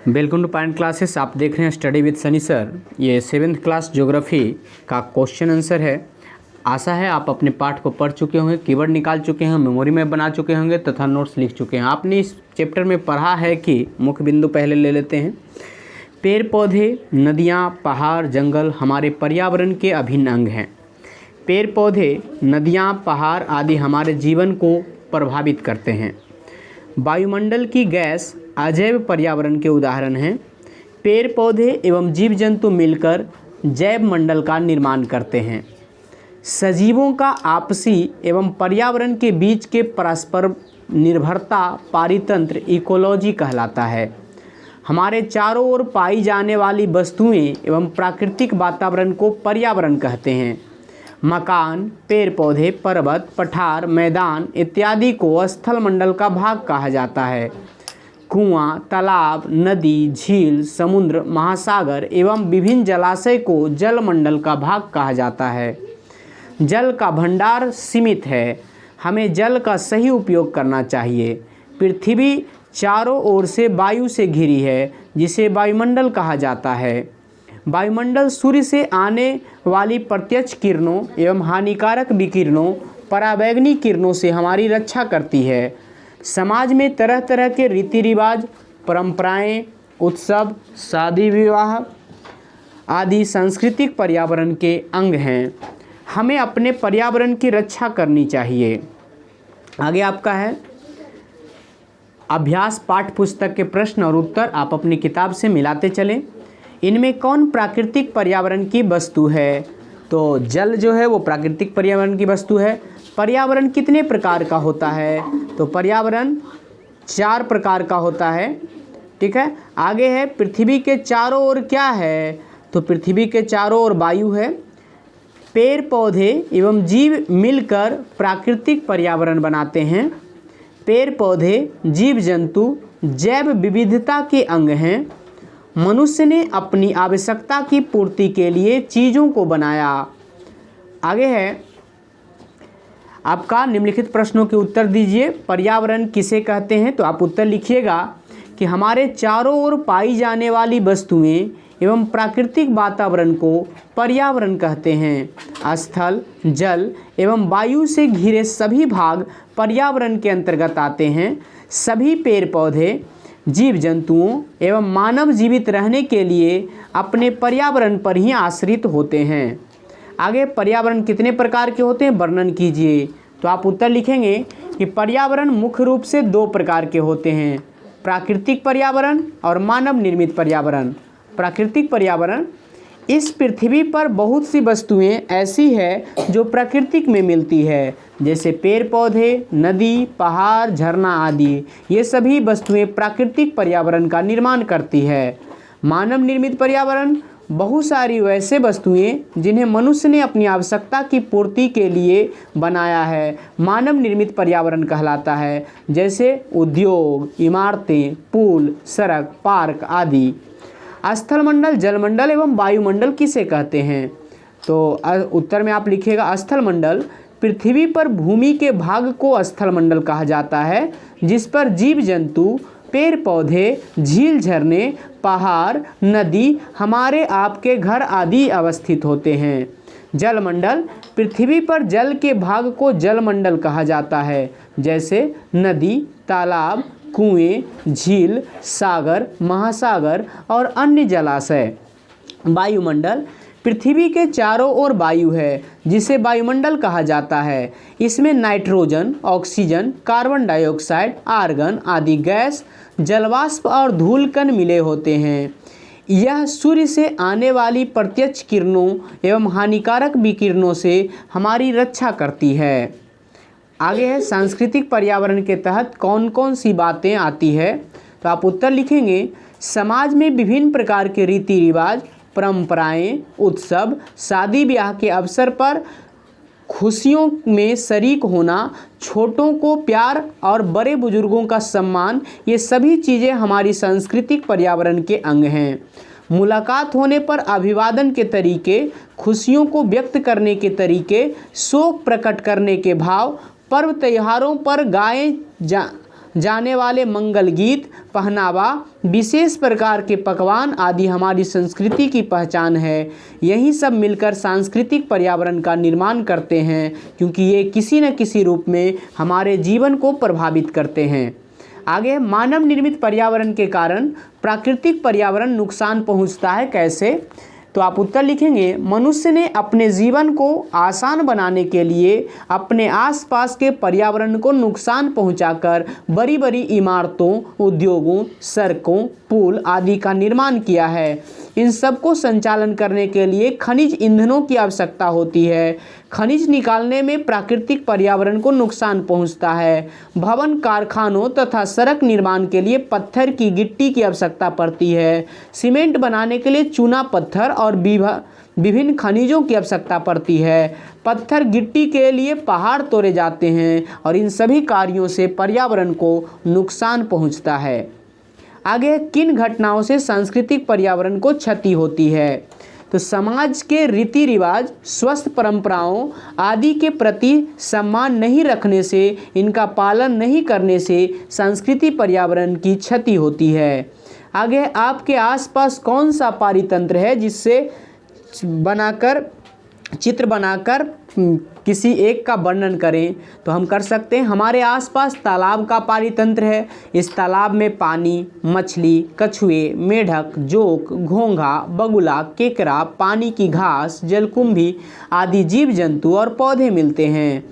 Welcome two point classes. आप देख रहे हैं स्टडी विद सनी सर। ये 7th क्लास ज्योग्राफी का क्वेश्चन आंसर है। आशा है आप अपने पाठ को पढ़ चुके होंगे, कीवर्ड निकाल चुके हैं, मेमोरी में बना चुके होंगे तथा नोट्स लिख चुके हैं। आपने इस चैप्टर में पढ़ा है कि मुख्य बिंदु पहले ले लेते हैं। पेड़ पौधे, नदियाँ, पहाड़, जंगल हमारे पर्यावरण के अभिन्न अंग हैं। पेड़ पौधे, नदियाँ, पहाड़ आदि हमारे जीवन को प्रभावित करते हैं। वायुमंडल की गैस अजैव पर्यावरण के उदाहरण हैं। पेड़ पौधे एवं जीव जंतु मिलकर जैव मंडल का निर्माण करते हैं। सजीवों का आपसी एवं पर्यावरण के बीच के परस्पर निर्भरता पारितंत्र इकोलॉजी कहलाता है। हमारे चारों ओर पाई जाने वाली वस्तुएं एवं प्राकृतिक वातावरण को पर्यावरण कहते हैं। मकान, पेड़ पौधे, पर्वत, पठार, मैदान इत्यादि को स्थल मंडल का भाग कहा जाता है। कुआं, तालाब, नदी, झील, समुद्र, महासागर एवं विभिन्न जलाशय को जल मंडल का भाग कहा जाता है। जल का भंडार सीमित है, हमें जल का सही उपयोग करना चाहिए। पृथ्वी चारों ओर से वायु से घिरी है, जिसे वायुमंडल कहा जाता है। वायुमंडल सूर्य से आने वाली प्रत्यक्ष किरणों एवं हानिकारक विकिरणों, पराबैंगनी किरणों से हमारी रक्षा करती है। समाज में तरह तरह के रीति रिवाज, परंपराएं, उत्सव, शादी विवाह आदि सांस्कृतिक पर्यावरण के अंग हैं। हमें अपने पर्यावरण की रक्षा करनी चाहिए। आगे आपका है अभ्यास पाठ्य पुस्तक के प्रश्न और उत्तर आप अपनी किताब से मिलाते चलें। इनमें कौन प्राकृतिक पर्यावरण की वस्तु है? तो जल जो है वो प्राकृतिक पर्यावरण की वस्तु है। पर्यावरण कितने प्रकार का होता है? तो पर्यावरण 4 प्रकार का होता है। ठीक है। आगे है पृथ्वी के चारों ओर क्या है? तो पृथ्वी के चारों ओर वायु है। पेड़ पौधे एवं जीव मिलकर प्राकृतिक पर्यावरण बनाते हैं। पेड़ पौधे, जीव जंतु जैव विविधता के अंग हैं। मनुष्य ने अपनी आवश्यकता की पूर्ति के लिए चीज़ों को बनाया। आगे है आपका निम्नलिखित प्रश्नों के उत्तर दीजिए। पर्यावरण किसे कहते हैं? तो आप उत्तर लिखिएगा कि हमारे चारों ओर पाई जाने वाली वस्तुएं एवं प्राकृतिक वातावरण को पर्यावरण कहते हैं। स्थल, जल एवं वायु से घिरे सभी भाग पर्यावरण के अंतर्गत आते हैं। सभी पेड़ पौधे, जीव जंतुओं एवं मानव जीवित रहने के लिए अपने पर्यावरण पर ही आश्रित होते हैं। आगे पर्यावरण कितने प्रकार के होते हैं वर्णन कीजिए। तो आप उत्तर लिखेंगे कि पर्यावरण मुख्य रूप से 2 प्रकार के होते हैं, प्राकृतिक पर्यावरण और मानव निर्मित पर्यावरण। प्राकृतिक पर्यावरण, इस पृथ्वी पर बहुत सी वस्तुएं ऐसी है जो प्रकृति में मिलती है, जैसे पेड़ पौधे, नदी, पहाड़, झरना आदि। ये सभी वस्तुएं प्राकृतिक पर्यावरण का निर्माण करती है। मानव निर्मित पर्यावरण, बहुत सारी वैसे वस्तुएं जिन्हें मनुष्य ने अपनी आवश्यकता की पूर्ति के लिए बनाया है, मानव निर्मित पर्यावरण कहलाता है, जैसे उद्योग, इमारतें, पुल, सड़क, पार्क आदि। स्थल मंडल, जलमंडल एवं वायुमंडल किसे कहते हैं? तो उत्तर में आप लिखिएगा स्थल मंडल, पृथ्वी पर भूमि के भाग को स्थल मंडल कहा जाता है, जिस पर जीव जंतु, पेड़ पौधे, झील, झरने, पहाड़, नदी, हमारे आपके घर आदि अवस्थित होते हैं। जलमंडल, पृथ्वी पर जल के भाग को जलमंडल कहा जाता है, जैसे नदी, तालाब, कुएं, झील, सागर, महासागर और अन्य जलाशय। वायुमंडल, पृथ्वी के चारों ओर वायु है, जिसे वायुमंडल कहा जाता है। इसमें nitrogen, oxygen, carbon dioxide, argon आदि गैस, जलवाष्प और धूलकण मिले होते हैं। यह सूर्य से आने वाली प्रत्यक्ष किरणों एवं हानिकारक विकिरणों से हमारी रक्षा करती है। आगे है सांस्कृतिक पर्यावरण के तहत कौन कौन सी बातें आती है? तो आप उत्तर लिखेंगे समाज में विभिन्न प्रकार के रीति रिवाज, परंपराएं, उत्सव, शादी ब्याह के अवसर पर खुशियों में शरीक होना, छोटों को प्यार और बड़े बुजुर्गों का सम्मान, ये सभी चीज़ें हमारी सांस्कृतिक पर्यावरण के अंग हैं। मुलाकात होने पर अभिवादन के तरीके, खुशियों को व्यक्त करने के तरीके, शोक प्रकट करने के भाव, पर्व त्योहारों पर जाने वाले मंगल गीत, पहनावा, विशेष प्रकार के पकवान आदि हमारी संस्कृति की पहचान है। यही सब मिलकर सांस्कृतिक पर्यावरण का निर्माण करते हैं, क्योंकि ये किसी न किसी रूप में हमारे जीवन को प्रभावित करते हैं। आगे, मानव निर्मित पर्यावरण के कारण प्राकृतिक पर्यावरण नुकसान पहुंचता है, कैसे? तो आप उत्तर लिखेंगे, मनुष्य ने अपने जीवन को आसान बनाने के लिए अपने आसपास के पर्यावरण को नुकसान पहुंचाकर बड़ी बड़ी इमारतों, उद्योगों, सड़कों, पुल आदि का निर्माण किया है। इन सब को संचालन करने के लिए खनिज ईंधनों की आवश्यकता होती है। खनिज निकालने में प्राकृतिक पर्यावरण को नुकसान पहुंचता है। भवन, कारखानों तथा सड़क निर्माण के लिए पत्थर की गिट्टी की आवश्यकता पड़ती है। सीमेंट बनाने के लिए चूना पत्थर और विभिन्न खनिजों की आवश्यकता पड़ती है। पत्थर गिट्टी के लिए पहाड़ तोड़े जाते हैं और इन सभी कार्यों से पर्यावरण को नुकसान पहुंचता है। आगे, किन घटनाओं से सांस्कृतिक पर्यावरण को क्षति होती है? तो समाज के रीति रिवाज, स्वस्थ परंपराओं आदि के प्रति सम्मान नहीं रखने से, इनका पालन नहीं करने से सांस्कृतिक पर्यावरण की क्षति होती है। आगे, आपके आसपास कौन सा पारितंत्र है जिससे चित्र बनाकर किसी एक का वर्णन करें? तो हम कर सकते हैं, हमारे आसपास तालाब का पारितंत्र है। इस तालाब में पानी, मछली, कछुए, मेढक, जोक, घोंघा, बगुला, केकड़ा, पानी की घास, जलकुंभी आदि जीव जंतु और पौधे मिलते हैं।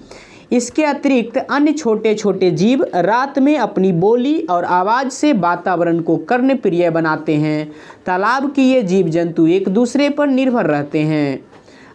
इसके अतिरिक्त अन्य छोटे छोटे जीव रात में अपनी बोली और आवाज़ से वातावरण को कर्णप्रिय बनाते हैं। तालाब के ये जीव जंतु एक दूसरे पर निर्भर रहते हैं।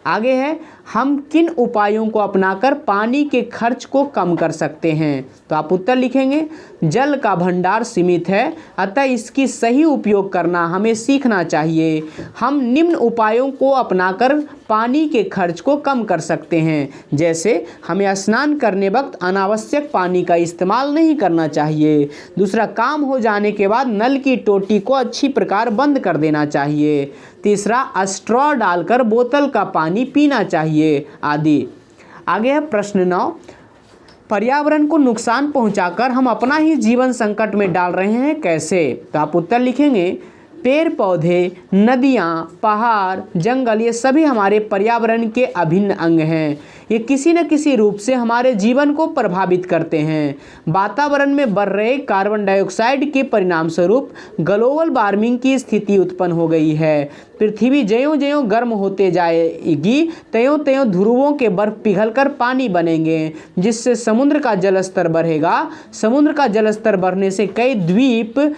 आगे है, हम किन उपायों को अपनाकर पानी के खर्च को कम कर सकते हैं? तो आप उत्तर लिखेंगे, जल का भंडार सीमित है, अतः इसकी सही उपयोग करना हमें सीखना चाहिए। हम निम्न उपायों को अपनाकर पानी के खर्च को कम कर सकते हैं, जैसे हमें स्नान करने वक्त अनावश्यक पानी का इस्तेमाल नहीं करना चाहिए। दूसरा, काम हो जाने के बाद नल की टोटी को अच्छी प्रकार बंद कर देना चाहिए। तीसरा, स्ट्रॉ डालकर बोतल का पानी पीना चाहिए आदि। आगे है प्रश्न 9, पर्यावरण को नुकसान पहुंचाकर हम अपना ही जीवन संकट में डाल रहे हैं, कैसे? तो आप उत्तर लिखेंगे, पेड़ पौधे, नदियाँ, पहाड़, जंगल ये सभी हमारे पर्यावरण के अभिन्न अंग हैं। ये किसी न किसी रूप से हमारे जीवन को प्रभावित करते हैं। वातावरण में बढ़ रहे कार्बन डाइऑक्साइड के परिणाम स्वरूप ग्लोबल वार्मिंग की स्थिति उत्पन्न हो गई है। पृथ्वी ज्यों-ज्यों गर्म होते जाएगी, त्यों-त्यों ध्रुवों के बर्फ पिघलकर पानी बनेंगे, जिससे समुद्र का जलस्तर बढ़ेगा। समुद्र का जलस्तर बढ़ने से कई द्वीप,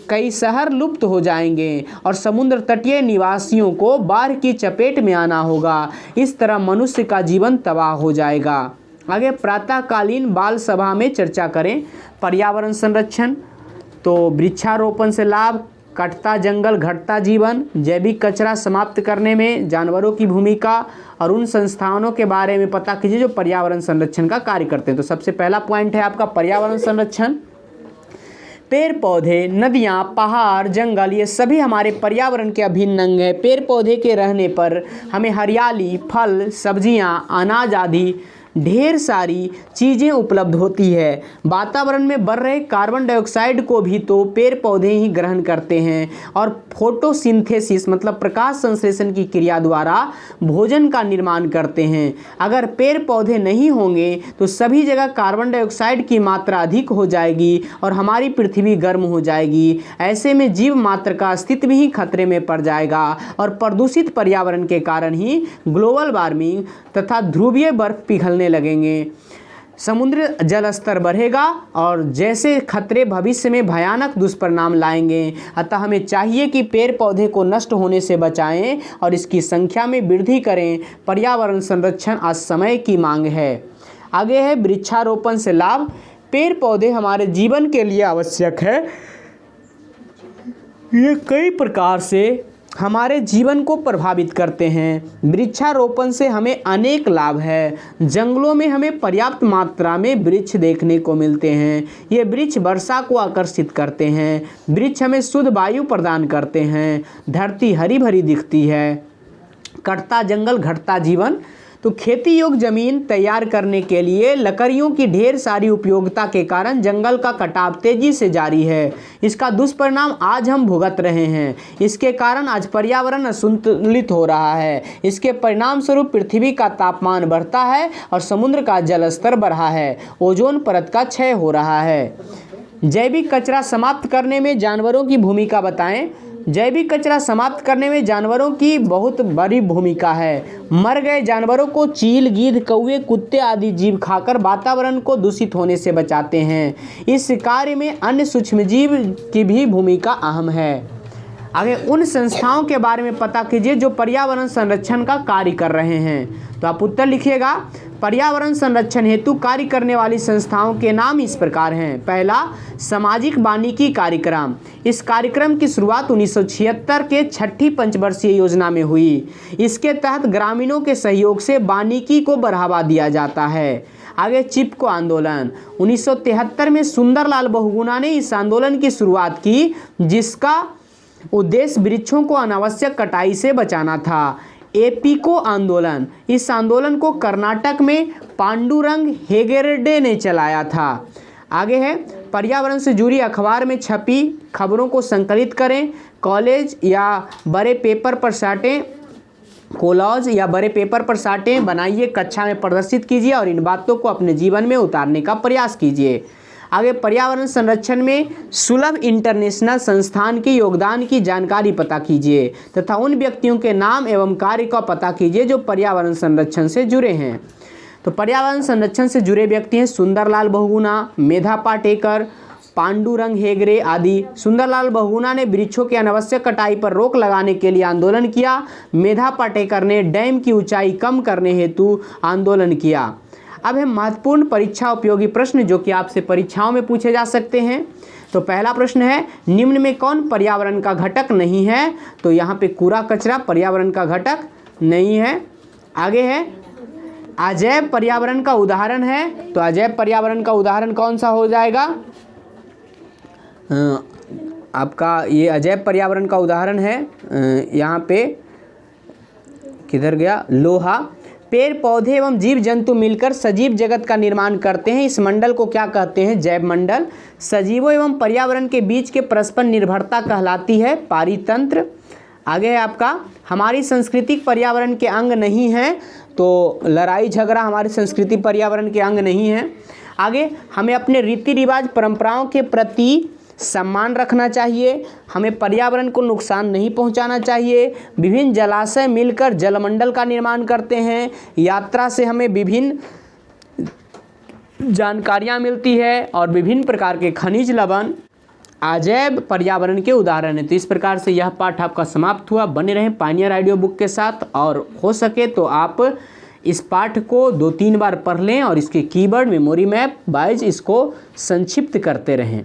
कई शहर लुप्त हो जाएंगे और समुद्र तटीय निवासियों को बाढ़ की चपेट में आना होगा। इस तरह मनुष्य का जीवन तबाह हो जाएगा। आगे, प्रातःकालीन बाल सभा में चर्चा करें पर्यावरण संरक्षण। तो वृक्षारोपण से लाभ, कटता जंगल घटता जीवन, जैविक कचरा समाप्त करने में जानवरों की भूमिका और उन संस्थानों के बारे में पता कीजिए जो पर्यावरण संरक्षण का कार्य करते हैं। तो सबसे पहला पॉइंट है आपका पर्यावरण संरक्षण। पेड़ पौधे, नदियाँ, पहाड़, जंगल ये सभी हमारे पर्यावरण के अभिन्न अंग हैं। पेड़ पौधे के रहने पर हमें हरियाली, फल, सब्जियाँ, अनाज आदि ढेर सारी चीज़ें उपलब्ध होती है। वातावरण में बढ़ रहे कार्बन डाइऑक्साइड को भी तो पेड़ पौधे ही ग्रहण करते हैं और फोटोसिंथेसिस मतलब प्रकाश संश्लेषण की क्रिया द्वारा भोजन का निर्माण करते हैं। अगर पेड़ पौधे नहीं होंगे तो सभी जगह कार्बन डाइऑक्साइड की मात्रा अधिक हो जाएगी और हमारी पृथ्वी गर्म हो जाएगी। ऐसे में जीव मात्र का अस्तित्व ही खतरे में पड़ जाएगा और प्रदूषित पर्यावरण के कारण ही ग्लोबल वार्मिंग तथा ध्रुवीय बर्फ पिघलने लगेंगे। समुद्र जल स्तर बढ़ेगा और जैसे खतरे भविष्य में भयानक दुष्परिणाम लाएंगे। अतः हमें चाहिए कि पेड़ पौधे को नष्ट होने से बचाएं और इसकी संख्या में वृद्धि करें। पर्यावरण संरक्षण आज समय की मांग है। आगे है वृक्षारोपण से लाभ। पेड़ पौधे हमारे जीवन के लिए आवश्यक है। ये कई प्रकार से हमारे जीवन को प्रभावित करते हैं। वृक्षारोपण से हमें अनेक लाभ है। जंगलों में हमें पर्याप्त मात्रा में वृक्ष देखने को मिलते हैं। ये वृक्ष वर्षा को आकर्षित करते हैं। वृक्ष हमें शुद्ध वायु प्रदान करते हैं। धरती हरी भरी दिखती है। कटता जंगल घटता जीवन। तो खेती योग्य जमीन तैयार करने के लिए लकड़ियों की ढेर सारी उपयोगिता के कारण जंगल का कटाव तेजी से जारी है। इसका दुष्परिणाम आज हम भुगत रहे हैं। इसके कारण आज पर्यावरण असंतुलित हो रहा है। इसके परिणाम स्वरूप पृथ्वी का तापमान बढ़ता है और समुद्र का जल स्तर बढ़ा है। ओजोन परत का क्षय हो रहा है। जैविक कचरा समाप्त करने में जानवरों की भूमिका बताएं। जैविक कचरा समाप्त करने में जानवरों की बहुत बड़ी भूमिका है। मर गए जानवरों को चील, गीदड़, कौवे, कुत्ते आदि जीव खाकर वातावरण को दूषित होने से बचाते हैं। इस कार्य में अन्य सूक्ष्मजीव की भी भूमिका अहम है। आगे उन संस्थाओं के बारे में पता कीजिए जो पर्यावरण संरक्षण का कार्य कर रहे हैं। तो आप उत्तर लिखिएगा। पर्यावरण संरक्षण हेतु कार्य करने वाली संस्थाओं के नाम इस प्रकार हैं। पहला, सामाजिक वानिकी कार्यक्रम। इस कार्यक्रम की शुरुआत 1976 के छठी पंचवर्षीय योजना में हुई। इसके तहत ग्रामीणों के सहयोग से वानिकी को बढ़ावा दिया जाता है। आगे चिपको आंदोलन। 1973 में सुंदरलाल बहुगुणा ने इस आंदोलन की शुरुआत की, जिसका उद्देश्य वृक्षों को अनावश्यक कटाई से बचाना था। एपिको आंदोलन। इस आंदोलन को कर्नाटक में पांडुरंग हेगड़े ने चलाया था। आगे है पर्यावरण से जुड़ी अखबार में छपी खबरों को संकलित करें। कॉलेज या बड़े पेपर पर साटें कोलाज या बड़े पेपर पर साटें बनाइए, कक्षा में प्रदर्शित कीजिए और इन बातों को अपने जीवन में उतारने का प्रयास कीजिए। आगे पर्यावरण संरक्षण में सुलभ इंटरनेशनल संस्थान के योगदान की जानकारी पता कीजिए तथा उन व्यक्तियों के नाम एवं कार्य का पता कीजिए जो पर्यावरण संरक्षण से जुड़े हैं। तो पर्यावरण संरक्षण से जुड़े व्यक्ति हैं सुंदरलाल बहुगुणा, मेधा पाटेकर, पांडुरंग हेगड़े आदि। सुंदरलाल बहुगुणा ने वृक्षों के अनावश्यक कटाई पर रोक लगाने के लिए आंदोलन किया। मेधा पाटेकर ने डैम की ऊंचाई कम करने हेतु आंदोलन किया। अब है महत्वपूर्ण परीक्षा उपयोगी प्रश्न जो कि आपसे परीक्षाओं में पूछे जा सकते हैं। तो पहला प्रश्न है, निम्न में कौन पर्यावरण का घटक नहीं है? तो यहाँ पे कूड़ा कचरा पर्यावरण का घटक नहीं है। आगे है, अजैव पर्यावरण का उदाहरण है। तो अजैव पर्यावरण का उदाहरण कौन सा हो जाएगा? आपका ये अजैव पर्यावरण का उदाहरण है, यहाँ पे किधर गया, लोहा। पेड़ पौधे एवं जीव जंतु मिलकर सजीव जगत का निर्माण करते हैं। इस मंडल को क्या कहते हैं? जैव मंडल। सजीवों एवं पर्यावरण के बीच के परस्पर निर्भरता कहलाती है पारितंत्र। आगे है आपका, हमारी संस्कृति पर्यावरण के अंग नहीं है। तो लड़ाई झगड़ा हमारी संस्कृति पर्यावरण के अंग नहीं है। आगे, हमें अपने रीति रिवाज परंपराओं के प्रति सम्मान रखना चाहिए। हमें पर्यावरण को नुकसान नहीं पहुंचाना चाहिए। विभिन्न जलाशय मिलकर जलमंडल का निर्माण करते हैं। यात्रा से हमें विभिन्न जानकारियां मिलती है और विभिन्न प्रकार के खनिज लवण अजैव पर्यावरण के उदाहरण हैं। तो इस प्रकार से यह पाठ आपका समाप्त हुआ। बने रहें पायनियर ऑडियो बुक के साथ और हो सके तो आप इस पाठ को 2-3 बार पढ़ लें और इसके कीवर्ड, मेमोरी मैप वाइज इसको संक्षिप्त करते रहें।